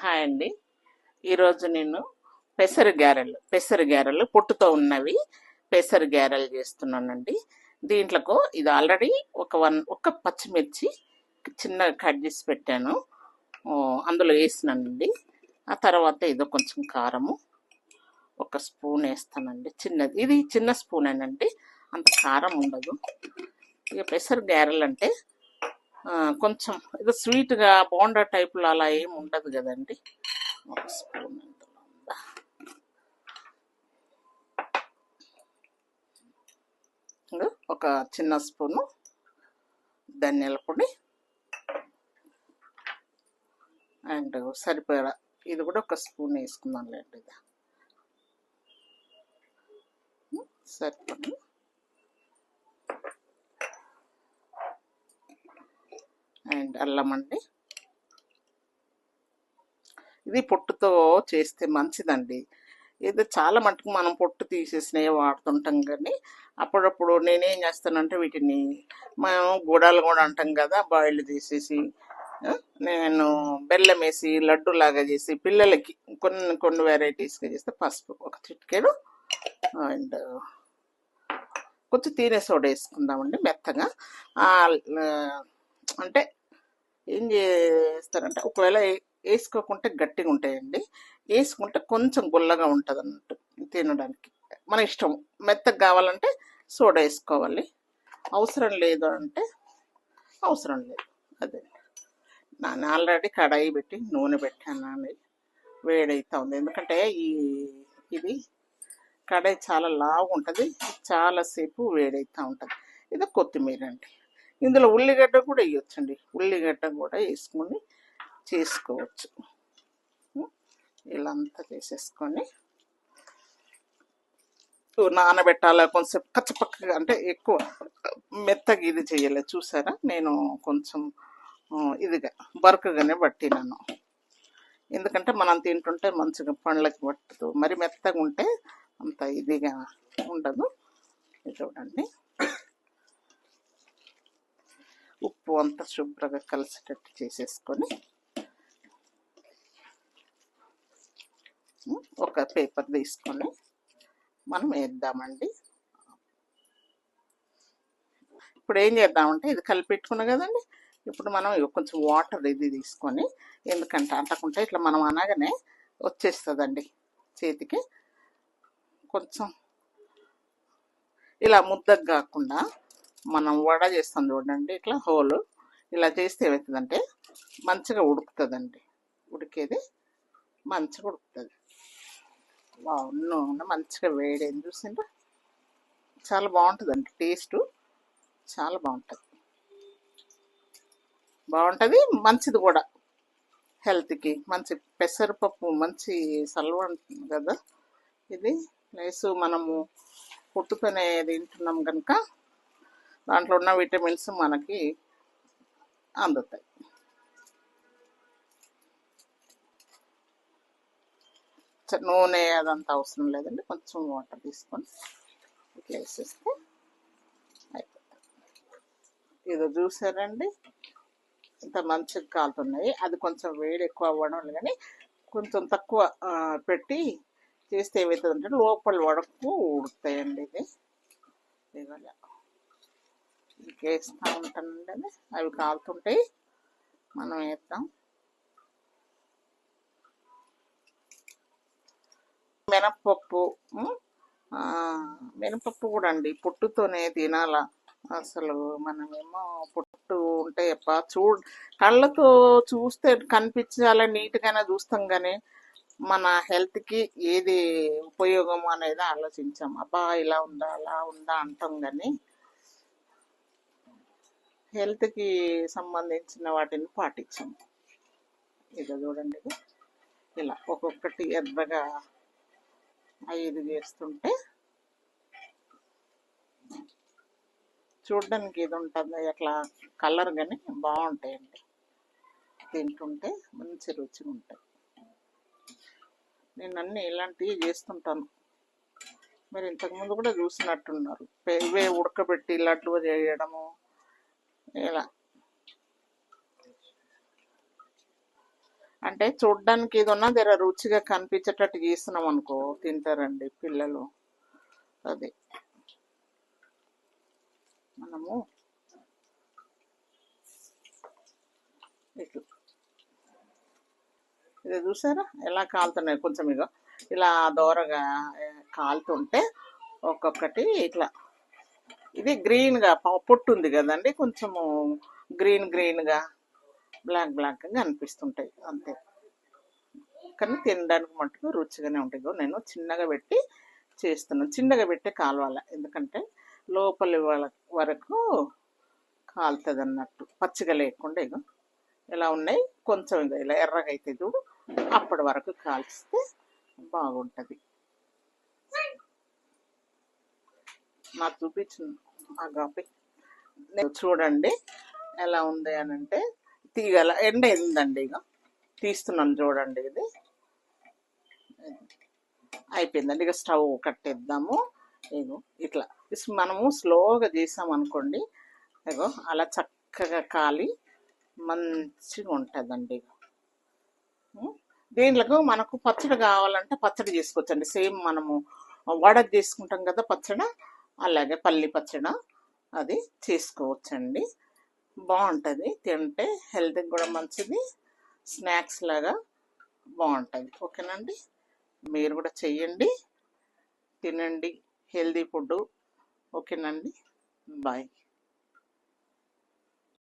Hi అండి. ఈరోజు నేను పెసర గారెలు పొట్టుతో ఉన్నవి పెసర గారెలు చేస్తున్నానండి. దీంట్లోకి ఇది ఆల్రెడీ ఒక పచ్చిమిర్చి చిన్నగా కట్ చేసి పెట్టాను. అందులో వేసినానండి. ఆ తర్వాత ఇదో కొంచెం కారము ఒక స్పూన్ వేస్తానండి. చిన్నది, ఇది చిన్న స్పూనేనండి, అంత కారం ఉండదు. ఇక పెసర గారెలు అంటే కొంచెం ఏదో స్వీట్గా బోండా టైపులో అలా ఏమి ఉండదు కదండి. ఒక స్పూన్ ఒక చిన్న స్పూను ధనియాల పొడి అండ్ సరిపోయా ఇది కూడా ఒక స్పూన్ వేసుకుందాంలేండి. ఇది సరిపోయి అండ్ అల్లం అండి. ఇది పొట్టుతో చేస్తే మంచిదండి. ఇది చాలా మటుకు మనం పొట్టు తీసేసినవి వాడుతుంటాం, కానీ అప్పుడప్పుడు నేనేం చేస్తానంటే వీటిని మనం గుడాలు కూడా అంటాం కదా, బాయిల్ చేసేసి నేను బెల్లం వేసి లడ్డు లాగా చేసి పిల్లలకి కొన్ని కొన్ని వెరైటీస్గా చేస్తే పసుపు ఒక చిటికెడు అండ్ కొంచెం తేనె సోడా వేసుకుందామండి మెత్తగా. అంటే ఏం చేస్తారంటే ఒకవేళ వేసుకోకుంటే గట్టిగా ఉంటాయండి, వేసుకుంటే కొంచెం గుల్లగా ఉంటుంది అన్నట్టు తినడానికి. మన ఇష్టం, మెత్తగా కావాలంటే సోడా వేసుకోవాలి, అవసరం లేదు అంటే అవసరం లేదు. అదే నేను ఆల్రెడీ కడాయి పెట్టి నూనె పెట్టాను అండి, వేడైతా ఉంది. ఎందుకంటే ఇది కడాయి చాలా లావు ఉంటుంది, చాలాసేపు వేడైతూ ఉంటుంది. ఇది కొత్తిమీర అండి. ఇందులో ఉల్లిగడ్డ కూడా వేయొచ్చండి, ఉల్లిగడ్డ కూడా వేసుకొని చేసుకోవచ్చు. ఇలా అంతా చేసేసుకొని నానబెట్టాలి కొంచెం కచ్చపక్కగా, అంటే ఎక్కువ మెత్తగా ఇది చేయలేదు. చూసారా, నేను కొంచెం ఇదిగా బరకగానే పట్టినాను. ఎందుకంటే మనం తింటుంటే మంచిగా పండ్లకి పట్టదు, మరి మెత్తగా ఉంటే అంత ఇదిగా ఉండదు. చూడండి, ఉప్పు అంతా శుభ్రంగా కలిసేటట్టు చేసేసుకొని ఒక పేపర్ తీసుకొని మనం వేద్దామండి. ఇప్పుడు ఏం చేద్దామంటే ఇది కలిపెట్టుకున్నాం కదండి, ఇప్పుడు మనం కొంచెం వాటర్ ఇది తీసుకొని, ఎందుకంటే అంటకుంటే ఇట్లా మనం అనగానే వచ్చేస్తుందండి చేతికి. కొంచెం ఇలా ముద్దకు కాకుండా మనం వడ చేస్తాం చూడండి, ఇట్లా హోలు ఇలా చేస్తే ఏమవుతుందంటే మంచిగా ఉడుకుతుందండి. ఉడికేది మంచిగా ఉడుకుతుంది. నూనె మంచిగా వేడేది చూసిండ్రా, చాలా బాగుంటుందండి. టేస్ట్ చాలా బాగుంటుంది, మంచిది కూడా హెల్త్కి. మంచి పెసరపప్పు మంచి సల్వ కదా ఇది. ప్లస్ మనము పొట్టుతోనే తింటున్నాం కనుక దాంట్లో ఉన్న విటమిన్స్ మనకి అందుతాయి. నూనె అదంతా అవసరం లేదండి, కొంచెం వాటర్ తీసుకొని ఇట్లా వేసేస్తే అయిపోతుంది. ఇది చూసారండి, ఇంత మంచిగా కాలుతున్నాయి. అది కొంచెం వేడి ఎక్కువ అవ్వడం, కానీ కొంచెం తక్కువ పెట్టి చేస్తే ఏమవుతుందంటే లోపల వరకు ఉడుకుతాయండి. ఇది వేస్తూ ఉంటానండి, అవి కాలుతుంటాయి, మనం వేస్తాం. మినపప్పు కూడా అండి పొట్టుతోనే తినాల. అసలు మనమేమో పొట్టు ఉంటే కళ్ళతో చూస్తే కనిపించాల నీట్గానే చూస్తాం, కానీ మన హెల్త్కి ఏది ఉపయోగం అనేది ఆలోచించాం. అబ్బా ఇలా ఉందా అలా ఉందా అంటాం, కానీ హెల్త్కి సంబంధించిన వాటిని పాటించాం. ఇక చూడండి, ఇలా ఒక్కొక్కటి ఎర్రగా 5 చేస్తుంటే చూడడానికి ఇది ఉంటుంది, అట్లా కలర్ కానీ బాగుంటాయండి. తింటుంటే మంచి రుచిగా ఉంటాయి. నేను అన్నీ ఇలాంటివి చేస్తుంటాను. మీరు ఇంతకుముందు కూడా చూసినట్టున్నారు, ఇవే ఉడకబెట్టి లడ్డు చేయడము. ఇలా అంటే చూడ్డానికి ఇది ఉన్నా జర రుచిగా కనిపించేటట్టు చేస్తున్నాం అనుకో తింటారండి పిల్లలు. అది మనము ఇట్లా ఇది చూసారా ఎలా కాలుతున్నాయి, కొంచెం ఇక ఇలా దోరగా కాలుతుంటే ఒక్కొక్కటి ఇట్లా. ఇది గ్రీన్గా పొట్టు ఉంది కదండి, కొంచెము గ్రీన్గా బ్లాక్గా అనిపిస్తుంటాయి అంతే. కానీ తినడానికి మటుకు రుచిగానే ఉంటాయి. నేను చిన్నగా పెట్టి చేస్తున్నాను, చిన్నగా పెట్టే కాలవాల, ఎందుకంటే లోపలి వరకు కాలుతుంది అన్నట్టు, పచ్చిగా లేకుండా. ఇక ఇలా ఉన్నాయి కొంచెం ఇక ఇలా ఎర్రగా అయితే చూడు, అప్పటి వరకు కాల్చితే బాగుంటుంది. నాకు చూపించింది ఆ కాపీ చూడండి ఎలా ఉంది అని అంటే, తీగల ఎండ అయిందండి. ఇక తీస్తున్నాను చూడండి, ఇది అయిపోయిందండి. ఇక స్టవ్ కట్టేద్దాము. ఇగో ఇట్లా మనము స్లోగా చేసామనుకోండి, ఇగో అలా చక్కగా కాలి మంచిగా ఉంటుందండి. దీంట్లో మనకు పచ్చడి కావాలంటే పచ్చడి చేసుకోవచ్చండి. సేమ్ మనము వడకు చేసుకుంటాం కదా పచ్చడి, అలాగే పల్లి పచ్చడి అది చేసుకోవచ్చండి. బాగుంటుంది, తింటే హెల్త్కి కూడా మంచిది, స్నాక్స్ లాగా బాగుంటుంది. ఓకేనండి, మీరు కూడా చెయ్యండి, తినండి హెల్తీ ఫుడ్. ఓకేనండి, బాయ్.